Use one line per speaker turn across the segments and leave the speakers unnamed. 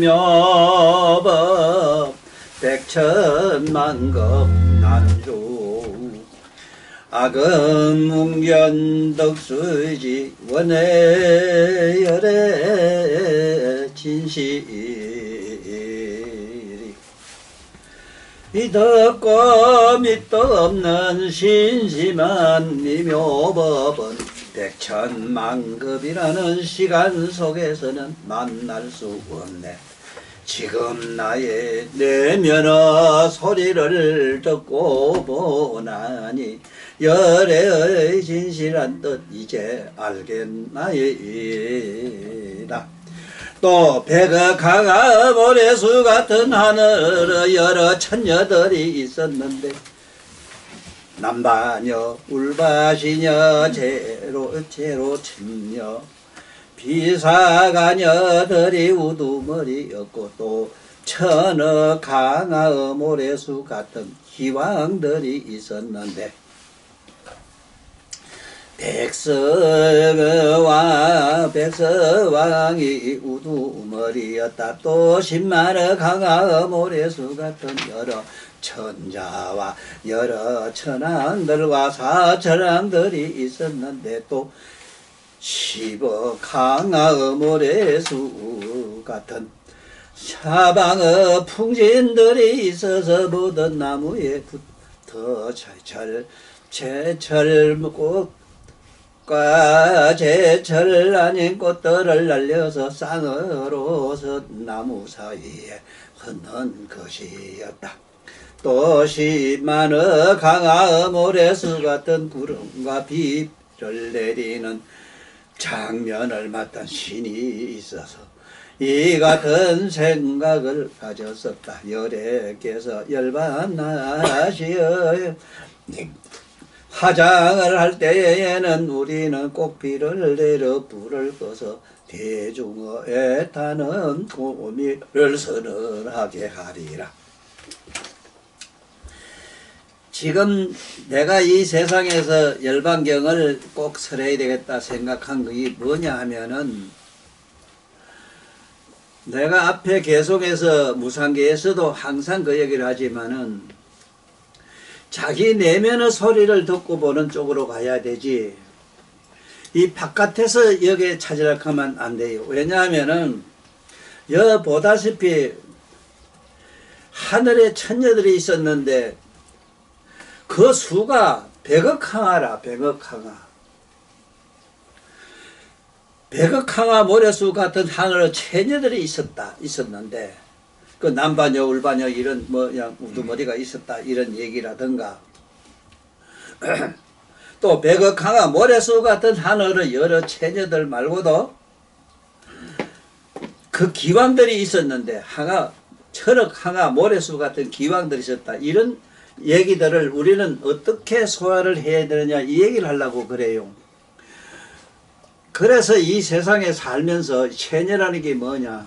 미묘법 백천만급 난조 악음웅견덕수지 원해열의 진실이 믿었고 밑도 없는 신심한 미묘법은 백천만급이라는 시간 속에서는 만날 수 없네. 지금 나의 내면의 소리를 듣고 보나니 열애의 진실한 뜻 이제 알겠나이다. 또 백억 강화 모래수 같은 하늘에 여러 천녀들이 있었는데 남바녀 울바시녀 제로 천녀 비사가녀들이 우두머리였고 또 천억 강화의 모래수 같은 기왕들이 있었는데 백서왕이 우두머리였다. 또 10만의 강화의 모래수 같은 여러 천자와 여러 천왕들과 사천왕들이 있었는데 또 10억 강화의 모래수 같은 사방의 풍진들이 있어서 모든 나무에 붙어 제철꽃과 제철 아닌 꽃들을 날려서 쌍으로서 나무 사이에 흩는 것이었다. 또 10만의 강화의 모래수 같은 구름과 비를 내리는 장면을 맡은 신이 있어서 이 같은 생각을 가졌었다. 열애께서 열반나시어 화장을 할 때에는 우리는 꼭 비를 내려 불을 꺼서 대중의 애타는 고미를 선언하게 하리라. 지금 내가 이 세상에서 열반경을 꼭 설해야 되겠다 생각한 것이 뭐냐 하면은 내가 앞에 계속해서 무상계에서도 항상 그 얘기를 하지만은 자기 내면의 소리를 듣고 보는 쪽으로 가야 되지 이 바깥에서 여기에 찾으려고 하면 안 돼요. 왜냐하면은 여 보다시피 하늘에 천녀들이 있었는데 그 수가 100억 항아라. 100억 항아. 100억 항아 모래수 같은 하늘에 처녀들이 있었는데 그 남바녀 울바녀 이런 뭐 그냥 우두머리가 있었다 이런 얘기라든가 또 100억 항아 모래수 같은 하늘의 여러 처녀들 말고도 그 기왕들이 있었는데 천억 항아 모래수 같은 기왕들이 있었다 이런 얘기들을 우리는 어떻게 소화를 해야 되느냐 이 얘기를 하려고 그래요. 그래서 이 세상에 살면서 체녀라는 게 뭐냐,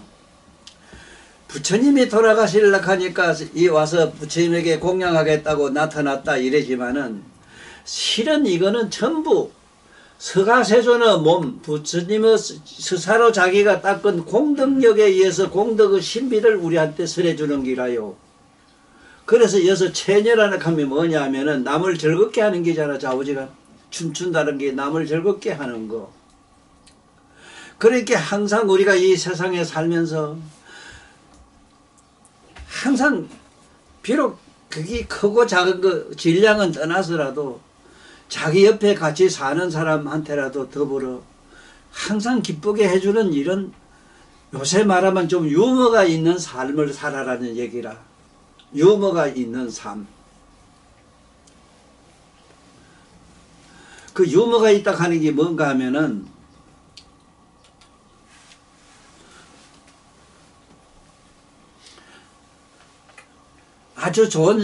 부처님이 돌아가시려고 하니까 이 와서 부처님에게 공양하겠다고 나타났다 이래지만은 실은 이거는 전부 서가세존의 몸, 부처님의 스사로 자기가 닦은 공덕력에 의해서 공덕의 신비를 우리한테 설해주는 기라요. 그래서 여기서 체녀라는 감이 뭐냐 하면은 남을 즐겁게 하는 게잖아. 좌우지간 춤춘다는 게 남을 즐겁게 하는 거. 그러니까 항상 우리가 이 세상에 살면서 항상 비록 그게 크고 작은 거 질량은 떠나서라도 자기 옆에 같이 사는 사람한테라도 더불어 항상 기쁘게 해주는 이런, 요새 말하면 좀 유머가 있는 삶을 살아라는 얘기라. 유머가 있는 삶. 그 유머가 있다 하는 게 뭔가 하면은 아주 좋은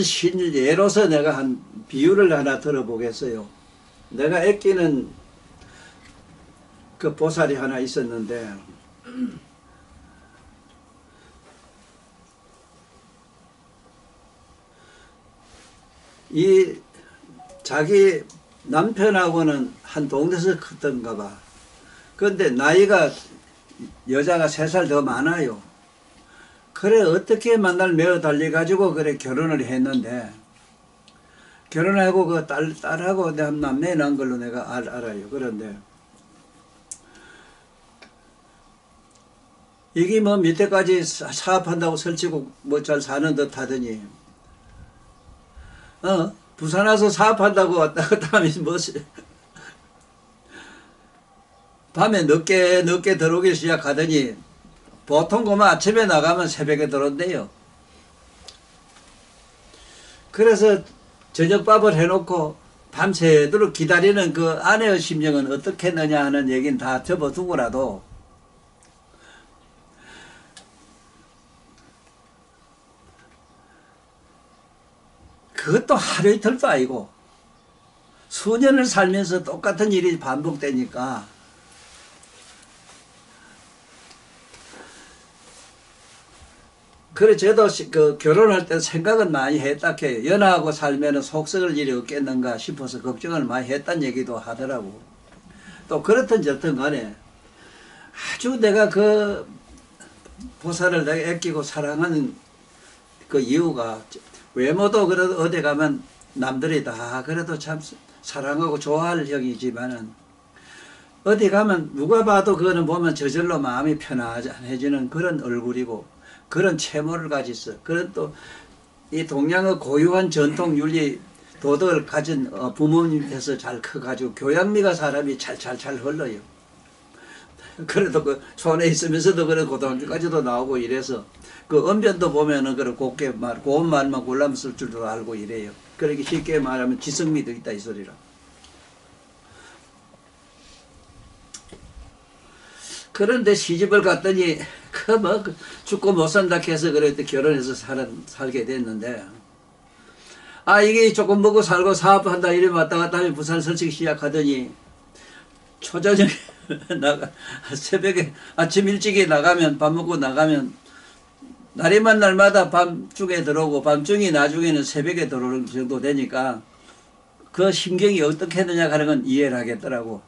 예로서 내가 한 비유를 하나 들어보겠어요. 내가 아끼는 그 보살이 하나 있었는데 이 자기 남편하고는 한 동네에서 컸던가 봐. 그런데 나이가 여자가 3살 더 많아요. 그래 어떻게 만날 매어 달려가지고 그래 결혼을 했는데, 결혼하고 그 딸하고 남매 난 걸로 내가 알아요. 그런데 이게 뭐 밑에까지 사업한다고 설치고 뭐 잘 사는 듯 하더니 부산 와서 사업한다고 왔다 갔다 하면 뭐 밤에 늦게 들어오기 시작하더니 보통 그만 아침에 나가면 새벽에 들어온대요. 그래서 저녁밥을 해놓고 밤새도록 기다리는 그 아내의 심정은 어떻겠느냐 하는 얘기는 다 접어두고라도 그것도 하루 이틀도 아니고 수년을 살면서 똑같은 일이 반복되니까 그래 저도 그 결혼할 때 생각은 많이 했다 해요. 연하고 살면 속썩을 일이 없겠는가 싶어서 걱정을 많이 했다는 얘기도 하더라고. 또 그렇든 저든 간에 아주 내가 그 보살을 내가 아끼고 사랑하는 그 이유가, 외모도 그래도 어디 가면 남들이 다 그래도 참 사랑하고 좋아할 형이지만은 어디 가면 누가 봐도 그거는 보면 저절로 마음이 편안해지는 그런 얼굴이고 그런 체모를 가졌어. 그런 또 이 동양의 고유한 전통 윤리 도덕을 가진 부모님께서 잘 커가지고 교양미가 사람이 잘 흘러요. 그래도 그 손에 있으면서도 그래 고등학교까지도 나오고 이래서 그 언변도 보면은 그런 고운 말만 골라서 쓸 줄도 알고 이래요. 그렇게 쉽게 말하면 지성미도 있다 이 소리라. 그런데 시집을 갔더니 죽고 못 산다 해서 그랬더니 결혼해서 살게 됐는데, 이게 조금 먹고 살고 사업한다 이러면 왔다 갔다 하면 부산 설치기 시작하더니 초저녁에 새벽에 아침 일찍이 나가면 밥 먹고 나가면 날이만 날마다 밤중에 들어오고 밤중이 나중에는 새벽에 들어오는 정도 되니까 그 심경이 어떻게 했느냐 하는 건 이해를 하겠더라고.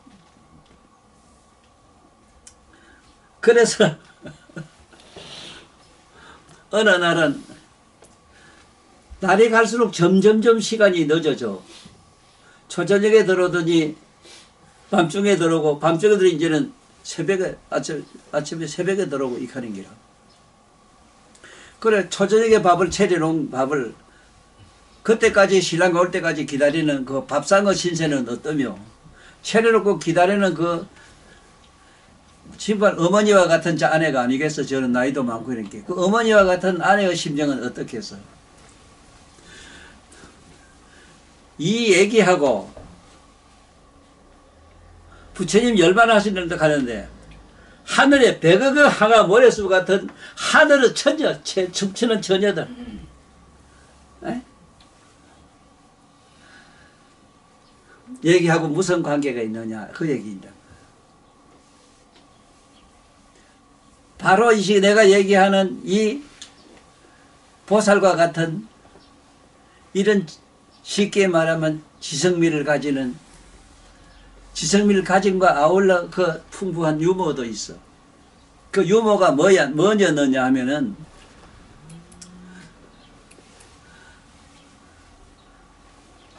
그래서 어느 날은 날이 갈수록 점점점 시간이 늦어져. 초저녁에 들어오더니 밤중에 들어오고 밤중에 들어 이제는 새벽에 아침에 새벽에 들어오고 이 하는 기라. 그래 초저녁에 밥을 차려놓은 밥을 그때까지 신랑가 올 때까지 기다리는 그 밥상의 신세는 어떠며, 차려놓고 기다리는 그 집안 어머니와 같은 아내가 아니겠어. 저는 나이도 많고 이렇게 그 어머니와 같은 아내의 심정은 어떻겠어. 이 얘기하고 부처님 열반하시는 데 가는데 하늘에 백억 항아 모래수 같은 하늘의 처녀, 춤추는 처녀들. 얘기하고 무슨 관계가 있느냐 그 얘기입니다. 바로 이 시기 내가 얘기하는 이 보살과 같은 이런 쉽게 말하면 지성미를 가지는 지성미를 가진 거 아울러 그 풍부한 유머도 있어. 그 유머가 뭐냐느냐 하면은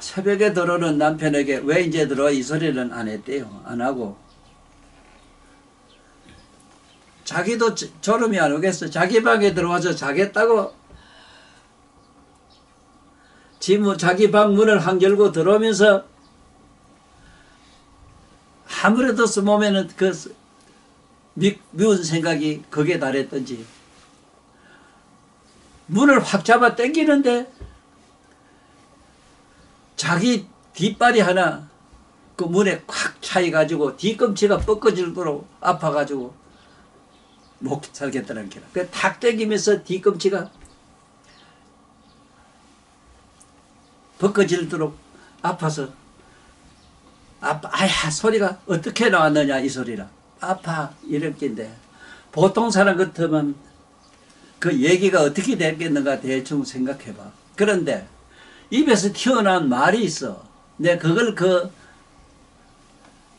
새벽에 들어오는 남편에게 왜 이제 들어와 이 소리는 안 했대요. 안 하고 자기도 졸음이 안 오겠어. 자기 방에 들어와서 자겠다고 자기 방 문을 확 열고 들어오면서 아무래도 몸에는 그 미운 생각이 거기에 달했던지 문을 확 잡아 당기는데 자기 뒷발이 하나 그 문에 콱 차여가지고 뒤꿈치가 뻗어질도록 아파가지고 못 살겠다는 게라. 그 탁 당기면서 뒤꿈치가 벗겨질도록 아파서 아야 소리가 어떻게 나왔느냐 이 소리라. 아파 이럴 낀데 보통 사람 같으면 그 얘기가 어떻게 됐겠는가 대충 생각해봐. 그런데 입에서 튀어나온 말이 있어. 내가 그걸 그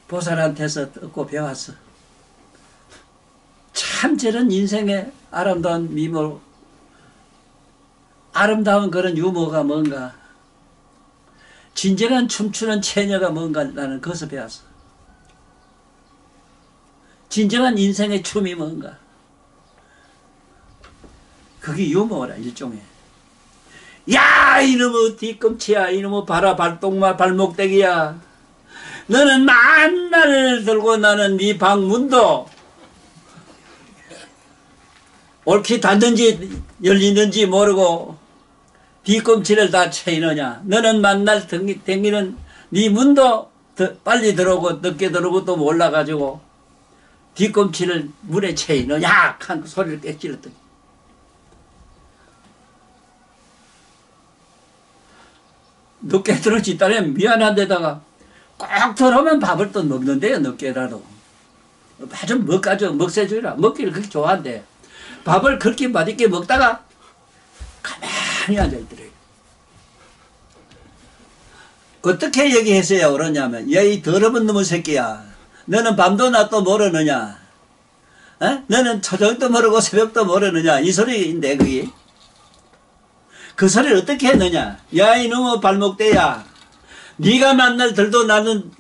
보살한테서 듣고 배웠어. 참 저런 인생의 아름다운 미모, 아름다운 그런 유머가 뭔가, 진정한 춤추는 처녀가 뭔가 나는 거기서 배웠어. 진정한 인생의 춤이 뭔가. 그게 유머라 일종의. 야 이놈의 뒤꿈치야, 이놈의 발똥마 발목대기야, 너는 만날 들고 나는 네 방문도 옳게 닫는지 열리는지 모르고 뒤꿈치를 다 채이느냐. 너는 만날 댕기는 네 문도 빨리 들어오고 늦게 들어오고도 몰라가지고 뒤꿈치를 문에 채이느냐 한 소리를 깨질렀더니 늦게 들어오지 딸에 미안한 데다가 꼭 들어오면 밥을 또 먹는데요. 늦게라도 아주 먹세주라. 먹기를 그렇게 좋아한대. 밥을 그렇게 맛있게 먹다가 가만히 앉아있더래요. 어떻게 얘기했어야 그러냐면, 야 이 더러운 놈의 새끼야, 너는 밤도 낮도 모르느냐, 너는 초저녁도 모르고 새벽도 모르느냐, 이 소리인데 그게. 그 소리를 어떻게 했느냐. 야 이놈의 발목대야, 네가 만날 들도 나는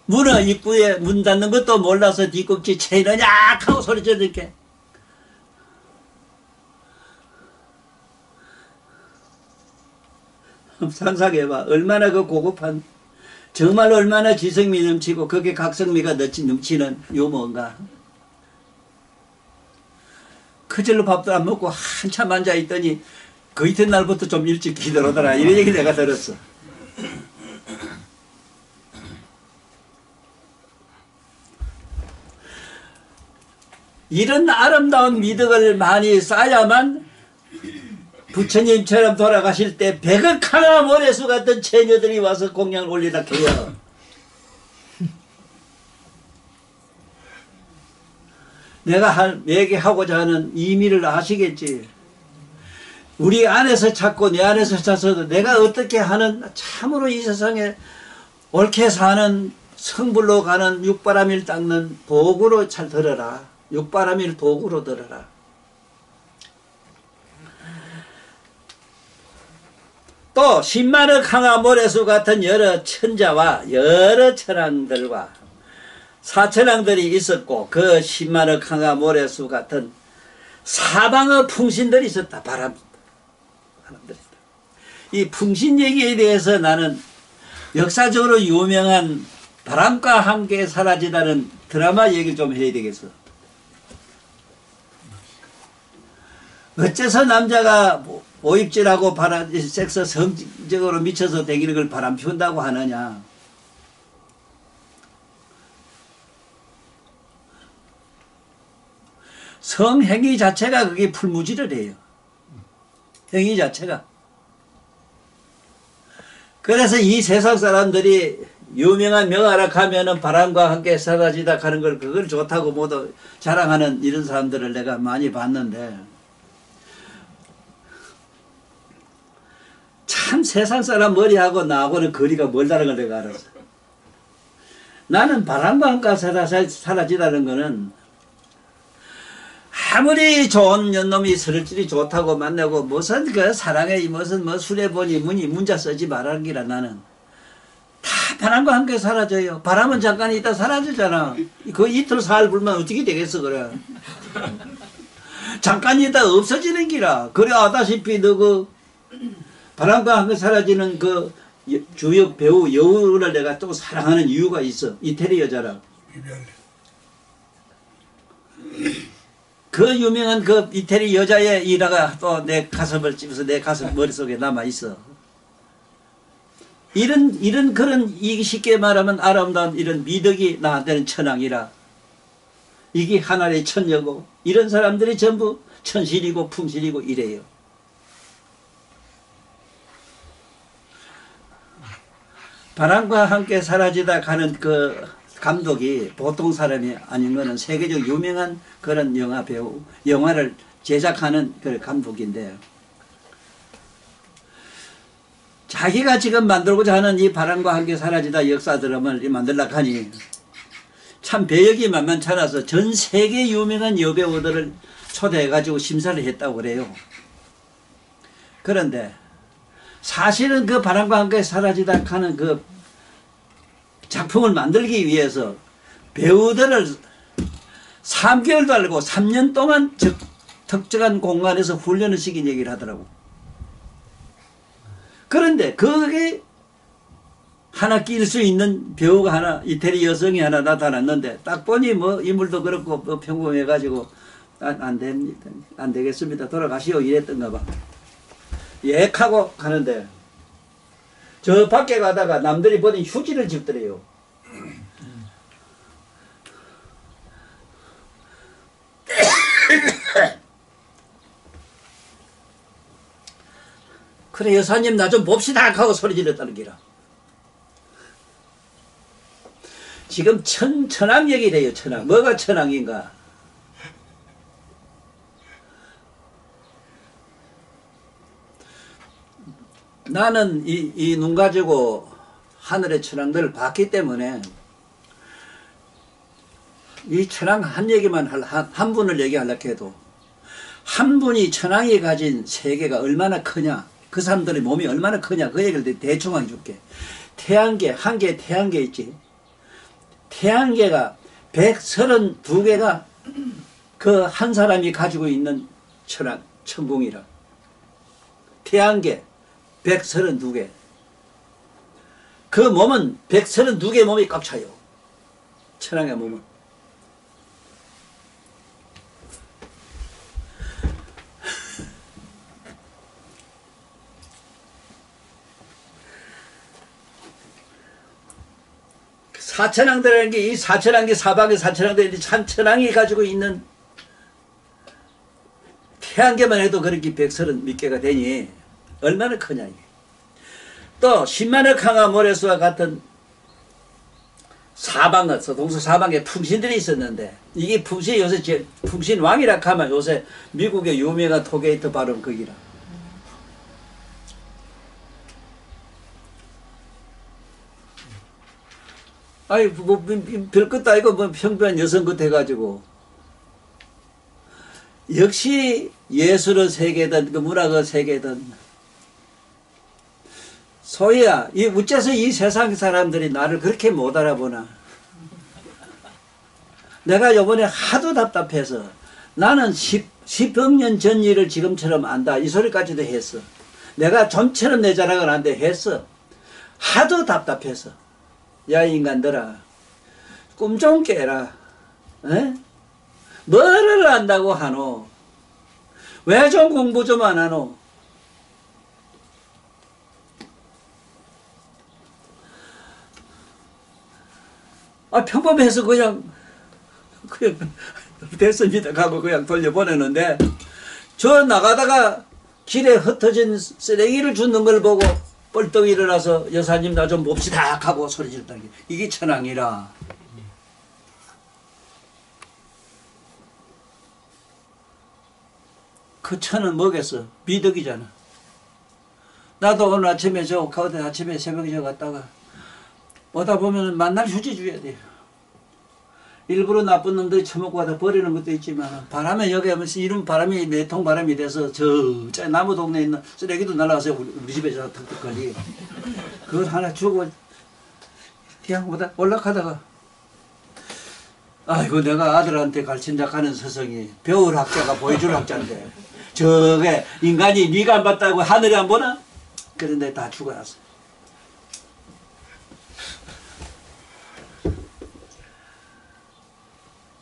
문어 입구에 문 닫는 것도 몰라서 뒤꿈치 채이느냐 하고 소리 지르게. 상상해봐. 얼마나 그 고급한, 정말 얼마나 지성미 넘치고 그게 각성미가 넘치는 유머인가. 그절로 밥도 안 먹고 한참 앉아있더니 그 이튿날부터 좀 일찍 기들어오더라. 이런 얘기 내가 들었어. 이런 아름다운 미덕을 많이 쌓아야만 부처님처럼 돌아가실 때 백억하나 모래수 같은 처녀들이 와서 공양을 올리라 해요. 내가 얘기하고자 하는 의미를 아시겠지. 우리 안에서 찾고 내 안에서 찾아도 내가 어떻게 하는, 참으로 이 세상에 옳게 사는 성불로 가는 육바람일 닦는 도구로 잘 들어라. 육바람일 도구로 들어라. 또 10만억 항아 모래수 같은 여러 천자와 여러 천왕들과 사천왕들이 있었고, 그 10만억 항아 모래수 같은 사방의 풍신들이 있었다. 바람들이. 이 풍신 얘기에 대해서 나는 역사적으로 유명한 바람과 함께 사라지다는 드라마 얘기를 좀 해야 되겠어. 어째서 남자가 오입질하고 섹스 성적으로 미쳐서 되기는 걸 바람 피운다고 하느냐. 성행위 자체가 그게 풀무지를 해요. 행위 자체가. 그래서 이 세상 사람들이 유명한 명하라 하면은 바람과 함께 사라지다 하는 걸, 그걸 좋다고 모두 자랑하는 이런 사람들을 내가 많이 봤는데, 참 세상 사람 머리하고 나하고는 거리가 멀다는 걸 내가 알았어. 나는 바람과 함께 사라지다는 거는 아무리 좋은 년놈이 스를질이 좋다고 만나고 무슨 그 사랑에 무슨 뭐 술에 보니 문이 문자 쓰지 말라는 기라. 나는 다 바람과 함께 사라져요. 바람은 잠깐 있다 사라지잖아. 그 이틀 사흘 불면 어떻게 되겠어 그래. 잠깐 있다 없어지는 기라. 그래 아다시피 너 그 바람과 함께 사라지는 그 주역 배우 여우를 내가 또 사랑하는 이유가 있어. 이태리 여자라. 그 유명한 그 이태리 여자의 일화가 또 내 가슴을 찝어서 내 가슴 머릿속에 남아있어. 이런 그런 쉽게 말하면 아름다운 이런 미덕이 나한테는 천왕이라. 이게 하나의 천녀고 이런 사람들이 전부 천실이고 풍실이고 이래요. 바람과 함께 사라지다 가는 그 감독이 보통 사람이 아닌 거는 세계적 유명한 그런 영화 배우, 영화를 제작하는 그 감독인데, 자기가 지금 만들고자 하는 이 바람과 함께 사라지다 역사 드라마를 만들려고 하니 참 배역이 만만치 않아서 전 세계 유명한 여배우들을 초대해가지고 심사를 했다고 그래요. 그런데 사실은 그 바람과 함께 사라지다 하는 그 작품을 만들기 위해서 배우들을 3개월도 아니고 3년 동안 특정한 공간에서 훈련을 시킨 얘기를 하더라고. 그런데 거기에 하나 끼일 수 있는 배우가 하나, 이태리 여성이 하나 나타났는데 딱 보니 뭐 인물도 그렇고 뭐 평범해가지고 안 됩니다. 안 되겠습니다. 돌아가시오 이랬던가 봐. 예 하고 가는데 저 밖에 가다가 남들이 보니 휴지를 집더래요. 그래 여사님 나 좀 봅시다 하고 소리 질렀다는 기라. 지금 천왕 얘기래요. 천왕. 뭐가 천왕인가? 나는 이 눈 가지고 하늘의 천왕들을 봤기 때문에 이 천왕 한 얘기만 한 분을 얘기하려고 해도 한 분이 천왕이 가진 세계가 얼마나 크냐, 그 사람들의 몸이 얼마나 크냐, 그 얘기를 대충 해줄게. 태양계, 한 개의 태양계 있지. 태양계가 132개가 그 한 사람이 가지고 있는 천왕, 천궁이라. 태양계 132개. 그 몸은 132개 몸이 꽉 차요. 천왕의 몸은. 사천왕들이라는 게 이 사천왕계 사방의 사천왕들이 천왕이 가지고 있는 태양계만 해도 그렇게 130몇 개가 되니 얼마나 크냐 이게. 또 10만억 항아 모래수와 같은 사방은 서동서 사방에 풍신들이 있었는데 이게 풍신 요새 풍신 왕이라 하면 요새 미국의 유명한 토게이트 발음 거기라. 아이 뭐 별것도 아니고 뭐 평범한 여성 것 해가지고 역시 예술의 세계든 그 문학의 세계든 소희야 이 어째서 이 세상 사람들이 나를 그렇게 못 알아보나. 내가 요번에 하도 답답해서 나는 10억 년 전 일을 지금처럼 안다 이 소리까지도 했어. 내가 좀처럼 내 자랑을 한데 했어. 하도 답답해서. 야 인간들아 꿈 좀 깨라. 에? 뭐를 안다고 하노? 왜 좀 공부 좀 안 하노? 아 평범해서 그냥 됐습니다 하고 그냥 돌려보내는데 저 나가다가 길에 흩어진 쓰레기를 줍는 걸 보고 뻘떡 일어나서 여사님 나 좀 봅시다 하고 소리 질렀다. 이게 천왕이라. 그 천은 뭐겠어? 미덕이잖아. 나도 오늘 아침에 저 가운데 아침에 새벽에 저 갔다가 오다 보면 만날 휴지 줘야 돼요. 일부러 나쁜 놈들이 처먹고 가다 버리는 것도 있지만 바람에 여기 하면서 이런 바람이 내통 바람이 돼서 저 나무 동네에 있는 쓰레기도 날아가서 우리 집에 턱턱 걸리. 그걸 하나 주고 그냥 올라가다가 아이고 내가 아들한테 가르친다 하는 서성이 배울 학자가 보여줄 학자인데 저게 인간이 네가 안 봤다고 하늘이 안 보나? 그런데 다 죽어놨어.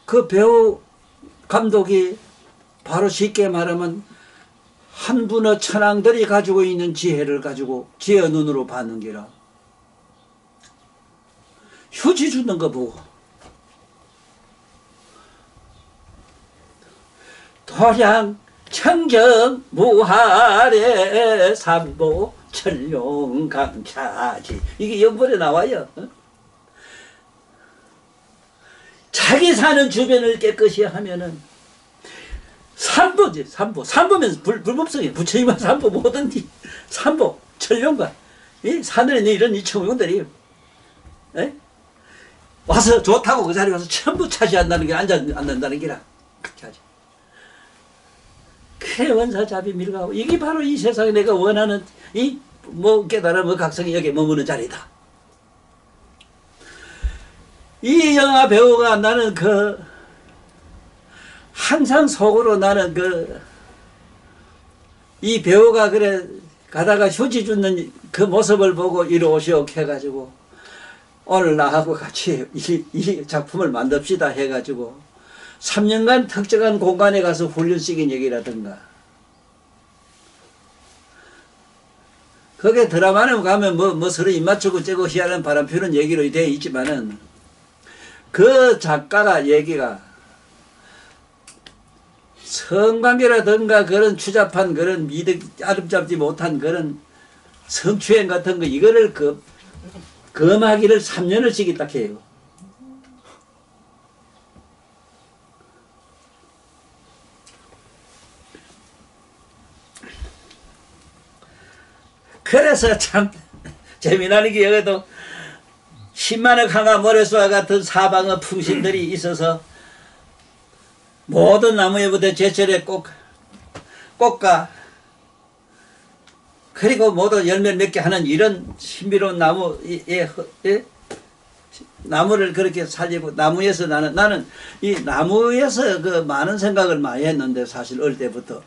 그 배우 감독이 바로 쉽게 말하면 한 분의 천황들이 가지고 있는 지혜를 가지고 지혜의 눈으로 봤는 게라. 휴지 주는 거 보고 도량 청정 무하래 삼보 천룡강차지 이게 연벌에 나와요. 자기 사는 주변을 깨끗이 하면은 삼보지. 삼보면 불법성이에요. 부처님은 삼보 뭐든지 삼보 천룡가 이 산에 있는 이런 이 청룡들이 와서 좋다고 그 자리에 와서 전부 차지한다는 게 앉는다는 게라. 차지. 그래 원사자비 밀가고 이게 바로 이 세상에 내가 원하는 이 뭐 깨달음 뭐 각성이 여기에 머무는 자리다. 이 영화 배우가 나는 항상 속으로 나는 이 배우가 그래 가다가 휴지 줍는 그 모습을 보고 이리 오시오 해가지고 오늘 나하고 같이 이 작품을 만듭시다 해가지고 3년간 특정한 공간에 가서 훈련시킨 얘기라든가 거기에 드라마는 가면 뭐 서로 입맞추고 째고 희한한 바람 피우는 얘기로 되어 있지만은 그 작가가 얘기가 성관계라든가 그런 추잡한 그런 아름잡지 못한 그런 성추행 같은 거 이거를 금하기를 3년을 시켰다 해요. 그래서 참 재미나는 게 여기도 10만억 항아 모래수와 같은 사방의 풍신들이 있어서 모든 나무에부터 제철에 꽃가 그리고 모두 열매 몇 개 하는 이런 신비로운 나무를 그렇게 살리고 나무에서 나는 이 나무에서 그 많은 생각을 많이 했는데 사실 어릴 때부터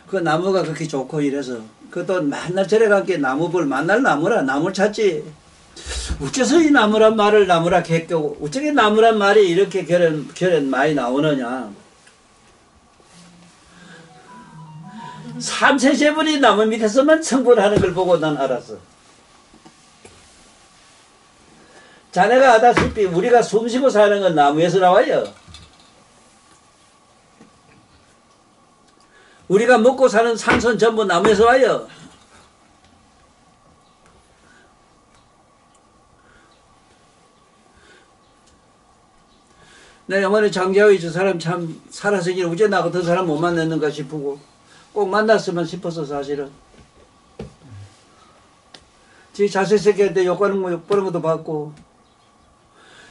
그 나무가 그렇게 좋고 이래서 그또 맨날 절에 갈게 나무볼 만날 나무라 나무를 찾지 어째서 이 나무란 말을 나무라 했고 어쩌게 나무란 말이 이렇게 결연 많이 나오느냐. 삼세제불이 나무 밑에서만 성불하는 걸 보고 난 알았어. 자네가 아다시피 우리가 숨쉬고 사는 건 나무에서 나와요. 우리가 먹고 사는 산소는 전부 나무에서 와요. 내 영원히 장자의 저 사람 참 살아서 이제 어째 나 같은 사람 못 만났는가 싶고 꼭 만났으면 싶어서 사실은 지 자식새끼한테 욕보는 것도 받고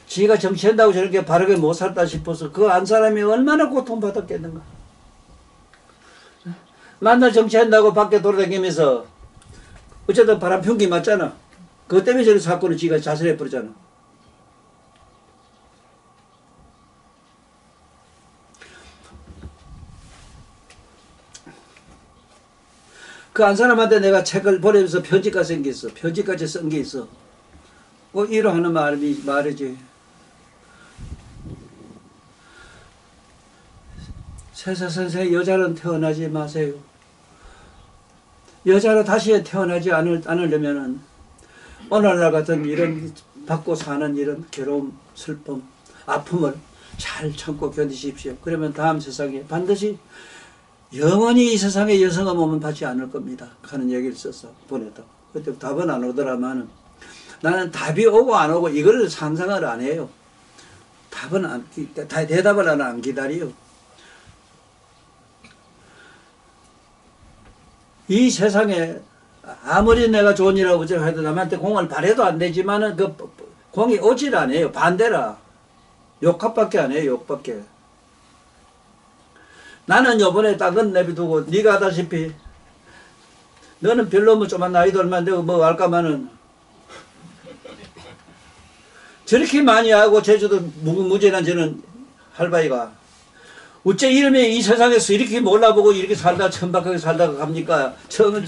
지가 정치한다고 저렇게 바르게 못 살다 싶어서 그 안 사람이 얼마나 고통받았겠는가. 만날 정치한다고 밖에 돌아다니면서 어쨌든 바람 평기 맞잖아. 그것 때문에 저런 사건을 지가 자살해버리잖아. 그 한 사람한테 내가 책을 보내면서 편지까지 생겼어. 편지까지 쓴 게 있어. 꼭 이러하는 말이지. 세사 선생 여자는 태어나지 마세요. 여자로 다시 태어나지 않으려면은 오늘날 같은 이런 받고 사는 이런 괴로움, 슬픔, 아픔을 잘 참고 견디십시오. 그러면 다음 세상에 반드시 영원히 이 세상에 여성의 몸은 받지 않을 겁니다. 하는 얘기를 써서 보냈다. 그때 답은 안 오더라마는 나는 답이 오고 안 오고 이걸 상상을 안 해요. 대답을 안 기다려요. 이 세상에 아무리 내가 좋은 일하고 저거 해도 남한테 공을 바래도 안 되지만은 그 공이 오질 않아요. 반대라. 욕합밖에 안 해요. 욕밖에. 나는 요번에 딴 건 내비두고 네가 하다시피 너는 별로 뭐 좀만 나이도 얼마 안 되고 뭐 할까마는 저렇게 많이 하고 제주도 무진한 저는 할바이가 어째 이름이 이 세상에서 이렇게 몰라보고 이렇게 살다 천박하게 살다가 갑니까? 처음에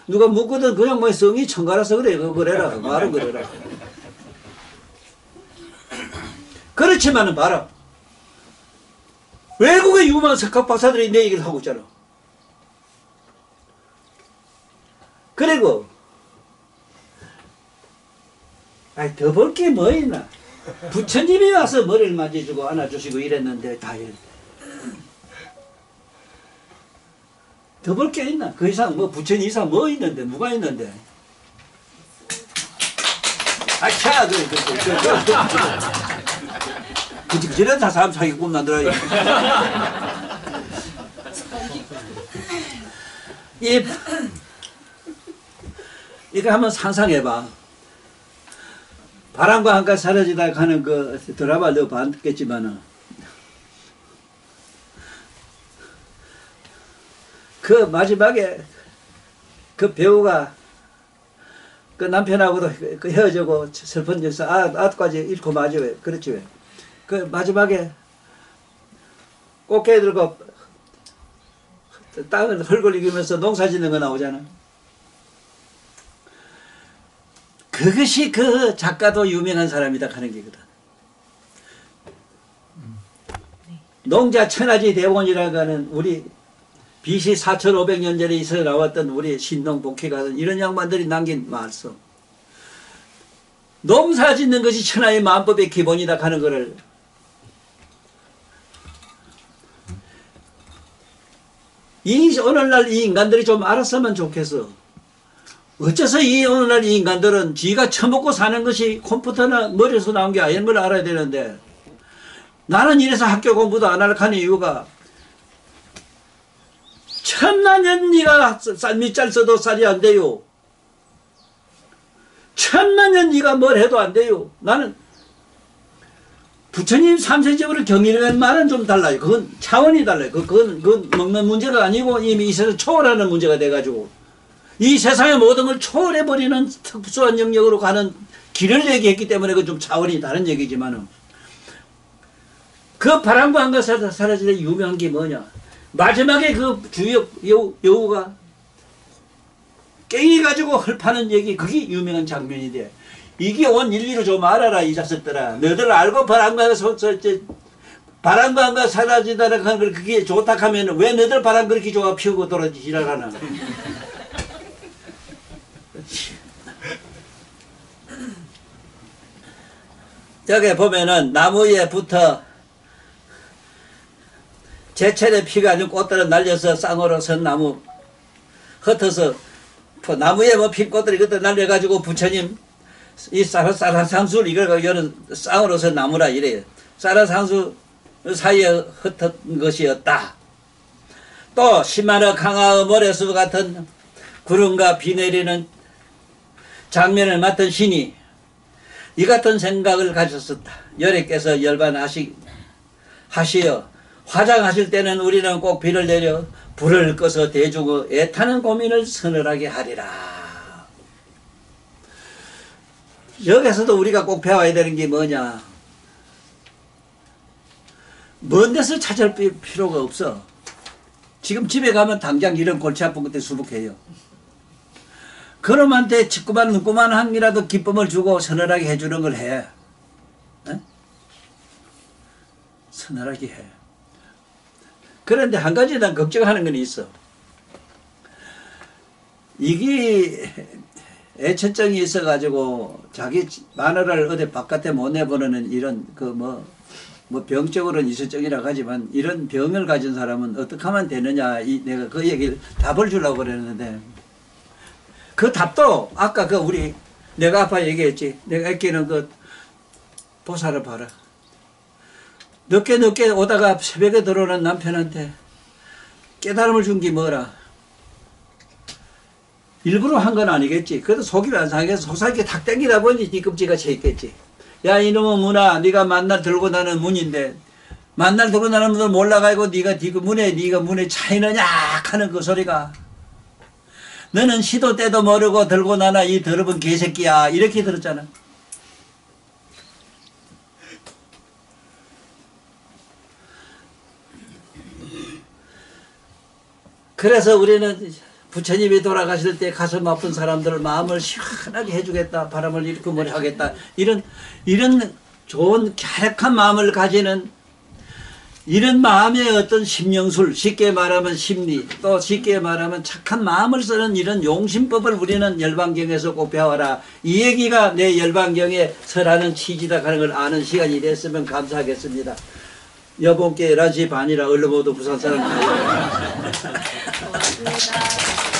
누가 묻거든 그냥 뭐 성이 천가라서 그래. 그래라. 말은 그래라. 그렇지만은 봐라. 외국의 유망 석학 박사들이 내 얘기를 하고 있잖아. 그리고 더 볼 게 뭐 있나. 부처님이 와서 머리를 만져주고 안아주시고 이랬는데 다 이랬대. 더 볼 게 있나? 그 이상 뭐 부처님 이상 뭐 있는데 뭐가 있는데? 아차 그저런 다 사람 자기 꿈 만들어야 이거 한번 상상해봐. 바람과 함께 사라지다 가는 그 드라마 너 봤겠지만은 그 마지막에 그 배우가 그 남편하고도 그 헤어지고 슬픈 역사 아까지 잃고 마지 왜 그렇지 왜 그 마지막에 꽃게 들고 땅을 헐거리면서 농사 짓는 거 나오잖아. 그것이 그 작가도 유명한 사람이다 하는 게거든. 농자 천하지 대본이라고 하는 우리 BC 4500년 전에 있어 나왔던 우리 신농 복희가 이런 양반들이 남긴 말씀. 농사 짓는 것이 천하의 만법의 기본이다 하는 거를 오늘날 이 인간들이 좀 알았으면 좋겠어. 어째서 오늘날 이 인간들은 지가 처먹고 사는 것이 컴퓨터나 머리에서 나온 게 아닌 걸 알아야 되는데 나는 이래서 학교 공부도 안 하는 이유가 천만년 네가 쌀 써도 쌀이 안 돼요. 천만년 네가 뭘 해도 안 돼요. 나는 부처님 삼세적으로 경이라는 말은 좀 달라요. 그건 차원이 달라요. 그건 먹는 문제가 아니고 이미 이 세상 초월하는 문제가 돼가지고 이 세상의 모든 걸 초월해버리는 특수한 영역으로 가는 길을 얘기했기 때문에 그건 좀 차원이 다른 얘기지만은 그 바람과 한가 사라지는 유명한 게 뭐냐. 마지막에 그 주역 여우가 깽이 가지고 헐파는 얘기 그게 유명한 장면이 돼. 이게 온 인류로 좀 알아라 이 자식들아. 너들 알고 바람과 한가 사라지다라고 하는 걸 그게 좋다 하면 왜 너들 바람 그렇게 좋아 피우고 돌아지라가나. 여기 보면은 나무에 붙어 제철에 피가 아닌 꽃들은 날려서 쌍으로 선 나무 흩어서 나무에 뭐 핀 꽃들이 그때 날려가지고 부처님 이 쌀화상수를 이걸 여는 쌍으로 선 나무라 이래요. 쌀화상수 사이에 흩은 것이었다. 또 심하나 강하의 모래수 같은 구름과 비 내리는 장면을 맡은 신이 이 같은 생각을 가졌었다. 여래께서 열반하시어 화장하실 때는 우리는 꼭 비를 내려 불을 꺼서 대중의 애타는 고민을 서늘하게 하리라. 여기서도 우리가 꼭 배워야 되는 게 뭐냐. 먼 데서 찾을 필요가 없어. 지금 집에 가면 당장 이런 골치 아픈 것들 수북해요. 그놈한테 짓고만 눈고만 한이라도 기쁨을 주고 서늘하게 해주는 걸 해. 에? 서늘하게 해. 그런데 한 가지 난 걱정하는 건 있어. 이게 애처증이 있어가지고 자기 마누라를 어디 바깥에 못 내보내는 이런 뭐 병적으로는 이수증이라고 하지만 이런 병을 가진 사람은 어떻게 하면 되느냐 내가 그 얘기를 답을 주려고 그랬는데 그 답도 아까 내가 아빠 얘기했지. 내가 애끼는 보살을 봐라. 늦게 오다가 새벽에 들어오는 남편한테 깨달음을 준 게 뭐라. 일부러 한 건 아니겠지. 그래도 속이 안 상해서 속살게 탁 땡기다 보니 뒤꿈치가 쳐 있겠지. 야 이놈의 문아, 네가 만날 들고 나는 문인데 만날 들고 나는 문을 몰라가지고 네가 문에 차이느냐 하는 그 소리가, 너는 시도 때도 모르고 들고 나나 이 더러운 개새끼야, 이렇게 들었잖아. 그래서 우리는 부처님이 돌아가실 때 가슴 아픈 사람들 마음을 시원하게 해주겠다, 바람을 일으켜 하겠다, 이런 좋은 갸륵한 마음을 가지는, 이런 마음의 어떤 심령술, 쉽게 말하면 심리, 또 쉽게 말하면 착한 마음을 쓰는 이런 용심법을 우리는 열반경에서 꼭 배워라. 이 얘기가 내 열반경에 설하는 취지다 하는 걸 아는 시간이 됐으면 감사하겠습니다. 여분께 11시 반이라 얼른 모두 부산 사람 가요.
고맙습니다.